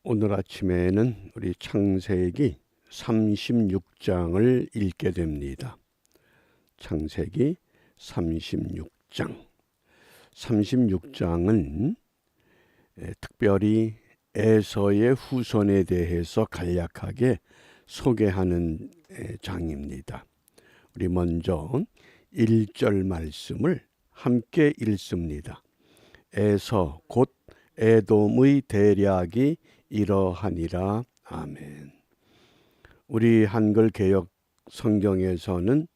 오늘 아침에는 우리 창세기 36장을 읽게 됩니다. 창세기 36장. 36장은 특별히 에서의 후손에 대해서 간략하게 소개하는 장입니다. 우리 먼저 1절 말씀을 함께 읽습니다. 에서 곧 에돔의 대략이 이러하니라. 아멘. 우리 한글 개역 성경에서는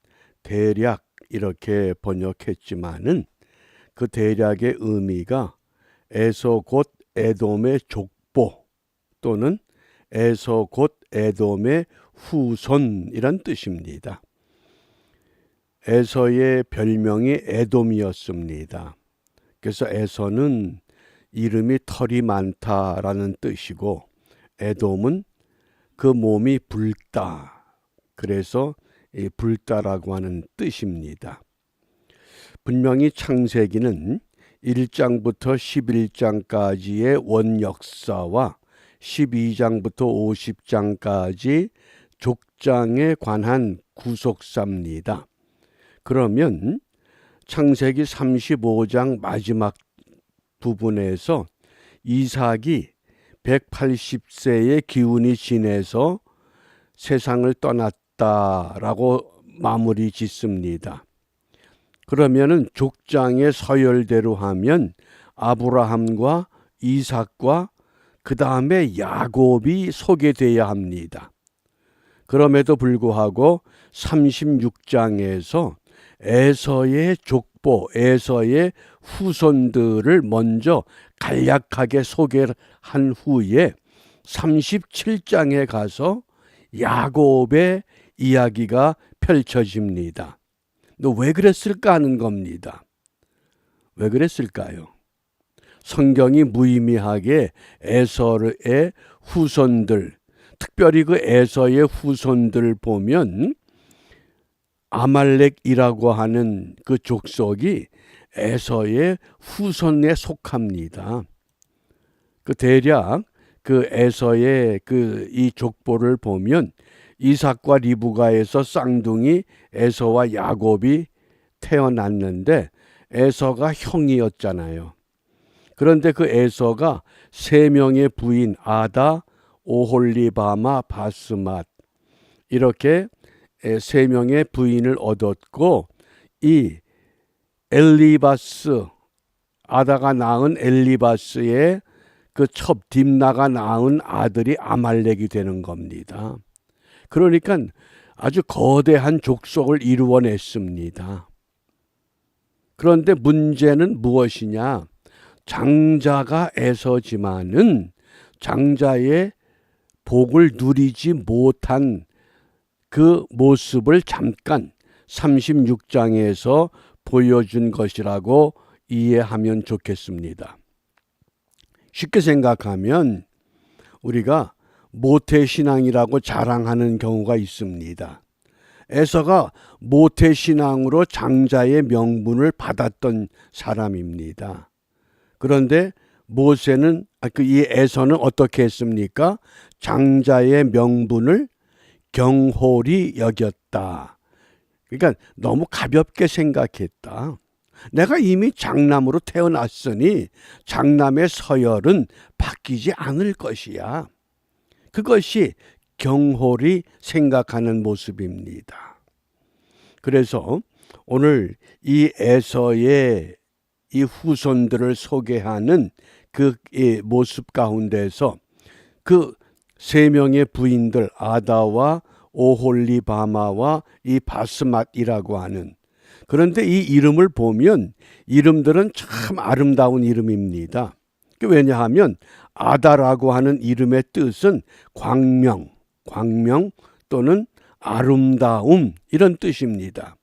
대략 이렇게 번역했지만은 그 대략의 의미가 에서 곧 에돔의 족보 또는 에서 곧 에돔의 후손이란 뜻입니다. 에서의 별명이 에돔이었습니다. 그래서 에서는 이름이 털이 많다라는 뜻이고 에돔은 그 몸이 붉다. 그래서 붉다라고 하는 뜻입니다. 분명히 창세기는 1장부터 11장까지의 원역사와 12장부터 50장까지 족장에 관한 구속사입니다. 그러면 창세기 35장 마지막 부분에서 이삭이 180세의 기운이 지내서 세상을 떠났다라고 마무리 짓습니다. 그러면은 족장의 서열대로 하면 아브라함과 이삭과 그 다음에 야곱이 소개돼야 합니다. 그럼에도 불구하고 36장에서 에서의 족보, 에서의 후손들을 먼저 간략하게 소개한 후에 37장에 가서 야곱의 이야기가 펼쳐집니다. 왜 그랬을까 하는 겁니다. 왜 그랬을까요? 성경이 무의미하게 에서의 후손들, 특별히 그 에서의 후손들 보면 아말렉이라고 하는 그 족속이 에서의 후손에 속합니다. 그 대략 그 에서의 이 족보를 보면 이삭과 리브가에서 쌍둥이 에서와 야곱이 태어났는데 에서가 형이었잖아요. 그런데 그 에서가 세 명의 부인 아다, 오홀리바마, 바스맛 이렇게 세 명의 부인을 얻었고 이 엘리바스, 아다가 낳은 엘리바스의 그 첩 딥나가 낳은 아들이 아말렉이 되는 겁니다. 그러니까 아주 거대한 족속을 이루어냈습니다. 그런데 문제는 무엇이냐? 장자가 에서지만은 장자의 복을 누리지 못한 그 모습을 잠깐 36장에서 보여준 것이라고 이해하면 좋겠습니다. 쉽게 생각하면 우리가 모태신앙이라고 자랑하는 경우가 있습니다. 에서가 모태신앙으로 장자의 명분을 받았던 사람입니다. 그런데 모세는 이 에서는 어떻게 했습니까? 장자의 명분을 경홀히 여겼다. 그러니까 너무 가볍게 생각했다. 내가 이미 장남으로 태어났으니 장남의 서열은 바뀌지 않을 것이야. 그것이 경홀히 생각하는 모습입니다. 그래서 오늘 이 에서의 이 후손들을 소개하는 그 모습 가운데서 그 세 명의 부인들 아다와 오홀리바마와 이 바스맛이라고 하는, 그런데 이 이름을 보면 이름들은 참 아름다운 이름입니다. 왜냐하면 아다라고 하는 이름의 뜻은 광명 또는 아름다움 이런 뜻입니다.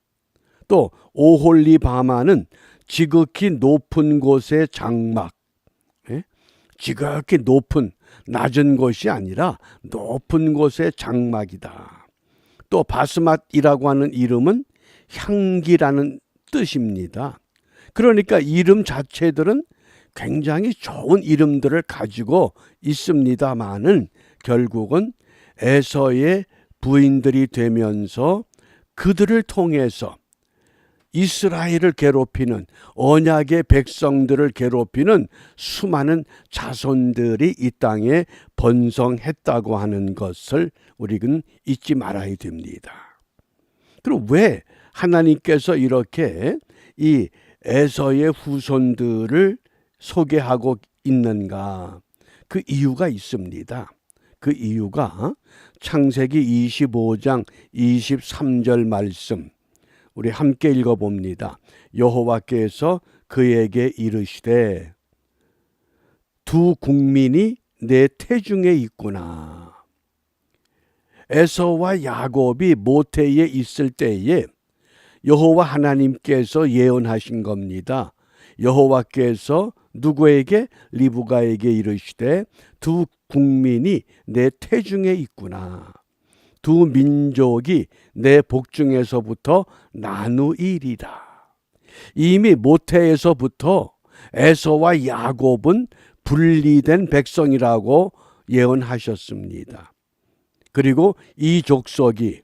또 오홀리바마는 지극히 높은 곳의 장막, 지극히 높은 낮은 곳이 아니라 높은 곳의 장막이다. 또 바스맛이라고 하는 이름은 향기라는 뜻입니다. 그러니까 이름 자체들은 굉장히 좋은 이름들을 가지고 있습니다마는 결국은 에서의 부인들이 되면서 그들을 통해서 이스라엘을 괴롭히는, 언약의 백성들을 괴롭히는 수많은 자손들이 이 땅에 번성했다고 하는 것을 우리는 잊지 말아야 됩니다. 그럼 왜 하나님께서 이렇게 이 에서의 후손들을 소개하고 있는가? 그 이유가 있습니다. 그 이유가 창세기 25장 23절 말씀, 우리 함께 읽어봅니다. 여호와께서 그에게 이르시되 두 국민이 내 태중에 있구나. 에서와 야곱이 모태에 있을 때에 여호와 하나님께서 예언하신 겁니다. 여호와께서 누구에게? 리브가에게 이르시되 두 국민이 내 태중에 있구나. 두 민족이 내 복중에서부터 나누이리라. 이미 모태에서부터 에서와 야곱은 분리된 백성이라고 예언하셨습니다. 그리고 이 족속이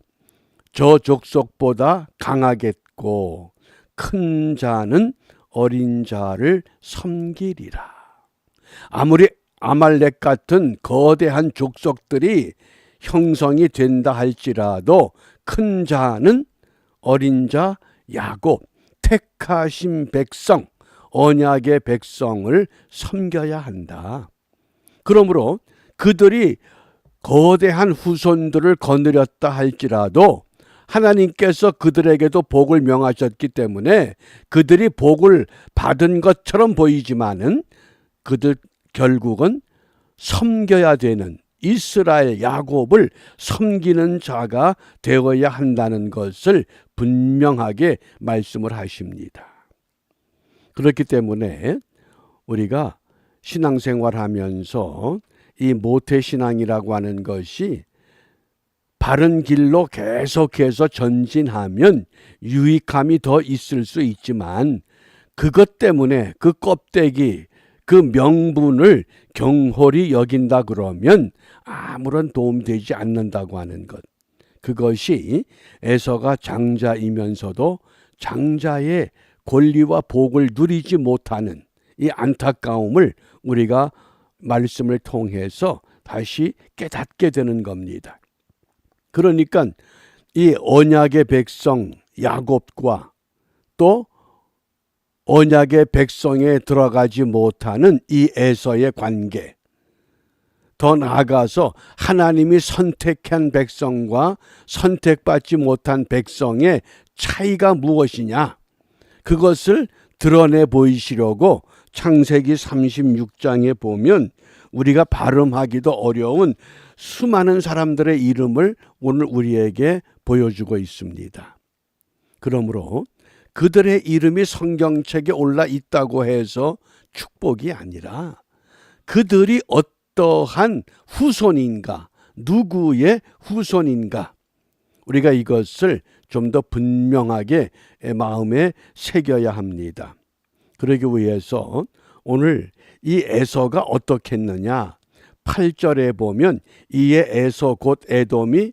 저 족속보다 강하겠고 큰 자는 어린 자를 섬기리라. 아무리 아말렉 같은 거대한 족속들이 형성이 된다 할지라도 큰 자는 어린 자 야곱, 택하신 백성, 언약의 백성을 섬겨야 한다. 그러므로 그들이 거대한 후손들을 거느렸다 할지라도 하나님께서 그들에게도 복을 명하셨기 때문에 그들이 복을 받은 것처럼 보이지만은 그들 결국은 섬겨야 되는, 이스라엘 야곱을 섬기는 자가 되어야 한다는 것을 분명하게 말씀을 하십니다. 그렇기 때문에 우리가 신앙생활하면서 이 모태신앙이라고 하는 것이 바른 길로 계속해서 전진하면 유익함이 더 있을 수 있지만 그것 때문에 그 껍데기, 그 명분을 경홀히 여긴다 그러면 아무런 도움되지 않는다고 하는 것. 그것이 에서가 장자이면서도 장자의 권리와 복을 누리지 못하는 이 안타까움을 우리가 말씀을 통해서 다시 깨닫게 되는 겁니다. 그러니까 이 언약의 백성 야곱과 또 언약의 백성에 들어가지 못하는 이 에서의 관계, 더 나아가서 하나님이 선택한 백성과 선택받지 못한 백성의 차이가 무엇이냐, 그것을 드러내 보이시려고 창세기 36장에 보면 우리가 발음하기도 어려운 수많은 사람들의 이름을 오늘 우리에게 보여주고 있습니다. 그러므로 그들의 이름이 성경책에 올라 있다고 해서 축복이 아니라 그들이 어떠한 후손인가, 누구의 후손인가, 우리가 이것을 좀 더 분명하게 마음에 새겨야 합니다. 그러기 위해서 오늘 이 에서가 어떻게 했느냐, 8절에 보면 이에 에서 곧 에돔이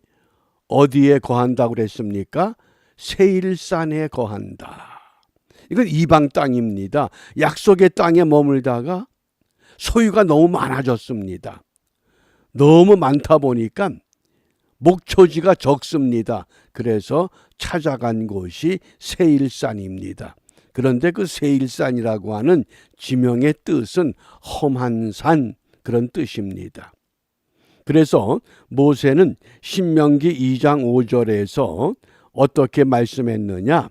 어디에 거한다고 그랬습니까? 세일산에 거한다. 이건 이방 땅입니다. 약속의 땅에 머물다가 소유가 너무 많아졌습니다. 너무 많다 보니까 목초지가 적습니다. 그래서 찾아간 곳이 세일산입니다. 그런데 그 세일산이라고 하는 지명의 뜻은 험한 산, 그런 뜻입니다. 그래서 모세는 신명기 2장 5절에서 어떻게 말씀했느냐,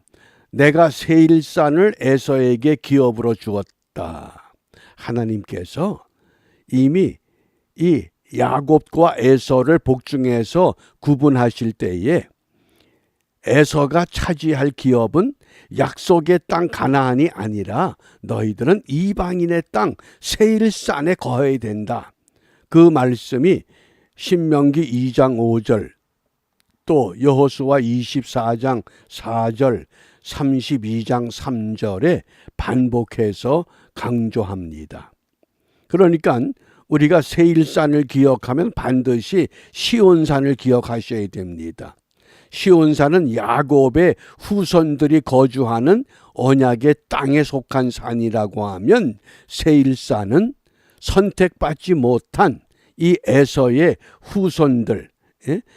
내가 세일산을 에서에게 기업으로 주었다. 하나님께서 이미 이 야곱과 에서를 복중에서 구분하실 때에 에서가 차지할 기업은 약속의 땅 가나안이 아니라 너희들은 이방인의 땅 세일산에 거해야 된다. 그 말씀이 신명기 2장 5절, 또 여호수아 24장 4절, 32장 3절에 반복해서 강조합니다. 그러니까 우리가 세일산을 기억하면 반드시 시온산을 기억하셔야 됩니다. 시온산은 야곱의 후손들이 거주하는 언약의 땅에 속한 산이라고 하면, 세일산은 선택받지 못한 이 에서의 후손들,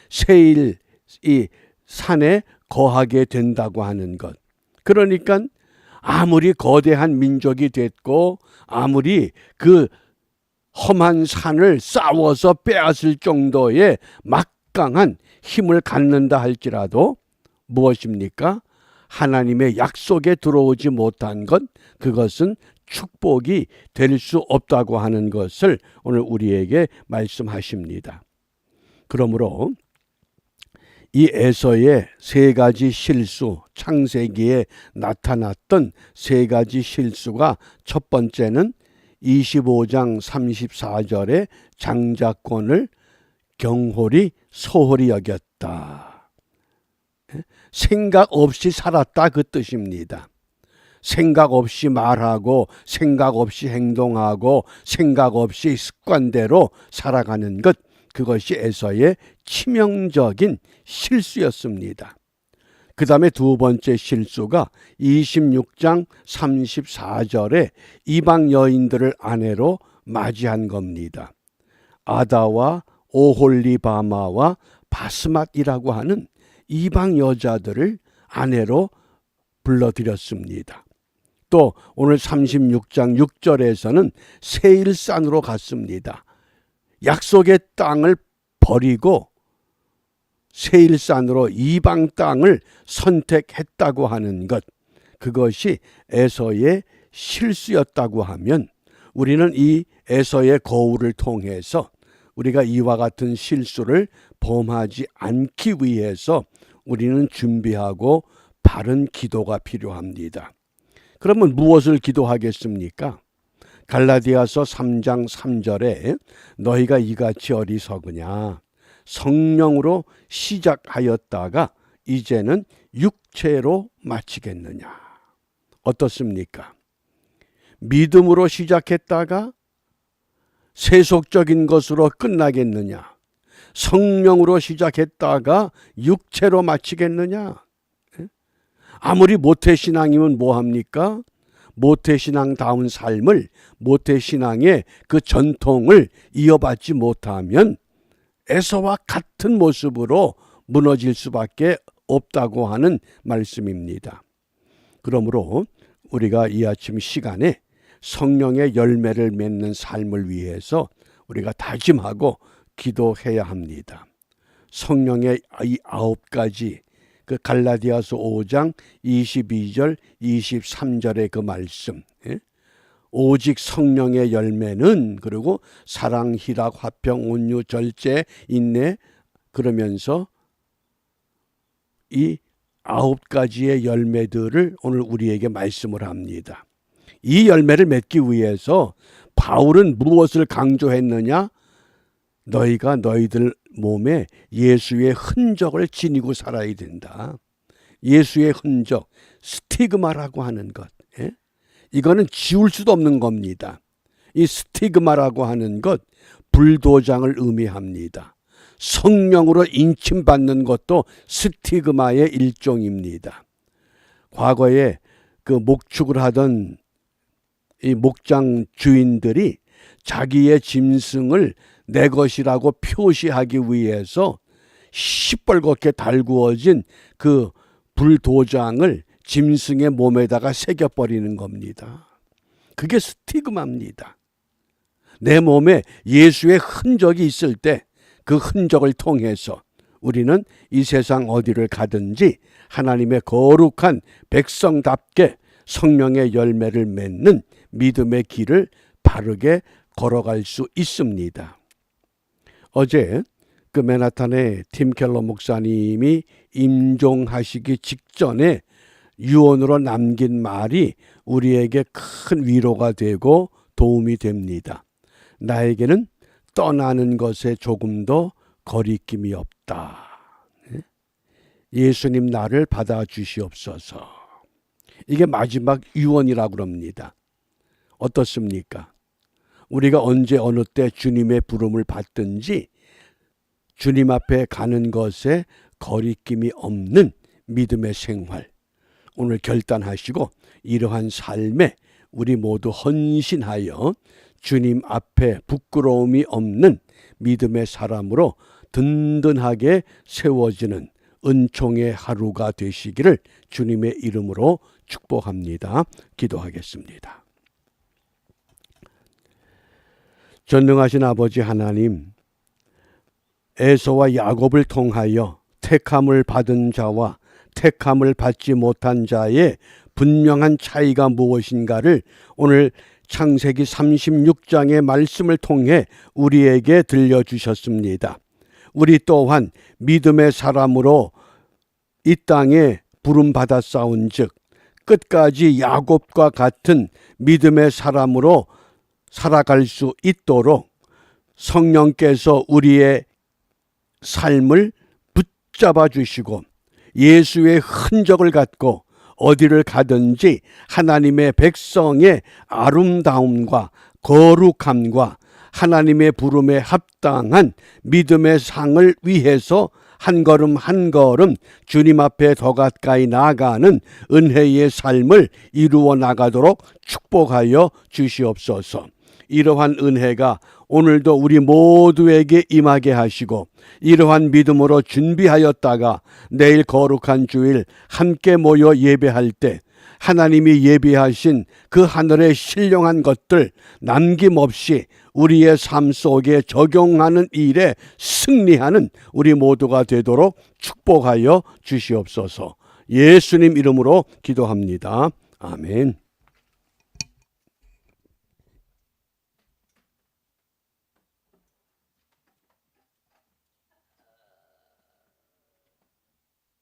세일 이 산에 거하게 된다고 하는 것. 그러니까 아무리 거대한 민족이 됐고 아무리 그 험한 산을 싸워서 빼앗을 정도의 막강한 힘을 갖는다 할지라도 무엇입니까? 하나님의 약속에 들어오지 못한 것, 그것은 축복이 될 수 없다고 하는 것을 오늘 우리에게 말씀하십니다. 그러므로 이 에서의 세 가지 실수, 창세기에 나타났던 세 가지 실수가, 첫 번째는 25장 34절에 장자권을 경홀히 소홀히 여겼다. 생각 없이 살았다, 그 뜻입니다. 생각 없이 말하고 생각 없이 행동하고 생각 없이 습관대로 살아가는 것, 그것이 에서의 치명적인 실수였습니다. 그 다음에 두 번째 실수가 26장 34절에 이방 여인들을 아내로 맞이한 겁니다. 아다와 오홀리바마와 바스맛이라고 하는 이방 여자들을 아내로 불러들였습니다. 또 오늘 36장 6절에서는 세일산으로 갔습니다. 약속의 땅을 버리고 세일산으로 이방 땅을 선택했다고 하는 것, 그것이 에서의 실수였다고 하면, 우리는 이 에서의 거울을 통해서 우리가 이와 같은 실수를 범하지 않기 위해서 우리는 준비하고 바른 기도가 필요합니다. 그러면 무엇을 기도하겠습니까? 갈라디아서 3장 3절에 너희가 이같이 어리석으냐, 성령으로 시작하였다가 이제는 육체로 마치겠느냐. 어떻습니까? 믿음으로 시작했다가 세속적인 것으로 끝나겠느냐, 성령으로 시작했다가 육체로 마치겠느냐. 아무리 모태신앙이면 뭐합니까? 모태신앙다운 삶을, 모태신앙의 그 전통을 이어받지 못하면 에서와 같은 모습으로 무너질 수밖에 없다고 하는 말씀입니다. 그러므로 우리가 이 아침 시간에 성령의 열매를 맺는 삶을 위해서 우리가 다짐하고 기도해야 합니다. 성령의 이 9가지, 그 갈라디아서 5장 22절 23절의 그 말씀, 오직 성령의 열매는, 그리고 사랑, 희락, 화평, 온유, 절제, 인내, 그러면서 이 9가지의 열매들을 오늘 우리에게 말씀을 합니다. 이 열매를 맺기 위해서 바울은 무엇을 강조했느냐? 너희가 너희들 몸에 예수의 흔적을 지니고 살아야 된다. 예수의 흔적, 스티그마라고 하는 것, 이거는 지울 수도 없는 겁니다. 이 스티그마라고 하는 것, 불도장을 의미합니다. 성령으로 인침받는 것도 스티그마의 일종입니다. 과거에 그 목축을 하던 이 목장 주인들이 자기의 짐승을 내 것이라고 표시하기 위해서 시뻘겋게 달구어진 그 불도장을 짐승의 몸에다가 새겨버리는 겁니다. 그게 스티그마입니다. 내 몸에 예수의 흔적이 있을 때 그 흔적을 통해서 우리는 이 세상 어디를 가든지 하나님의 거룩한 백성답게 성령의 열매를 맺는 믿음의 길을 바르게 걸어갈 수 있습니다. 어제 그 맨하탄의 팀 켈러 목사님이 임종하시기 직전에 유언으로 남긴 말이 우리에게 큰 위로가 되고 도움이 됩니다. 나에게는 떠나는 것에 조금도 거리낌이 없다. 예수님 나를 받아주시옵소서. 이게 마지막 유언이라고 그럽니다. 어떻습니까? 우리가 언제 어느 때 주님의 부름을 받든지 주님 앞에 가는 것에 거리낌이 없는 믿음의 생활, 오늘 결단하시고 이러한 삶에 우리 모두 헌신하여 주님 앞에 부끄러움이 없는 믿음의 사람으로 든든하게 세워지는 은총의 하루가 되시기를 주님의 이름으로 축복합니다. 기도하겠습니다. 전능하신 아버지 하나님, 에서와 야곱을 통하여 택함을 받은 자와 택함을 받지 못한 자의 분명한 차이가 무엇인가를 오늘 창세기 36장의 말씀을 통해 우리에게 들려주셨습니다. 우리 또한 믿음의 사람으로 이 땅에 부름받아 싸운 즉 끝까지 야곱과 같은 믿음의 사람으로 살아갈 수 있도록 성령께서 우리의 삶을 붙잡아 주시고 예수의 흔적을 갖고 어디를 가든지 하나님의 백성의 아름다움과 거룩함과 하나님의 부름에 합당한 믿음의 상을 위해서 한 걸음 한 걸음 주님 앞에 더 가까이 나아가는 은혜의 삶을 이루어 나가도록 축복하여 주시옵소서. 이러한 은혜가 오늘도 우리 모두에게 임하게 하시고 이러한 믿음으로 준비하였다가 내일 거룩한 주일 함께 모여 예배할 때 하나님이 예비하신 그 하늘의 신령한 것들 남김없이 우리의 삶 속에 적용하는 일에 승리하는 우리 모두가 되도록 축복하여 주시옵소서. 예수님 이름으로 기도합니다. 아멘.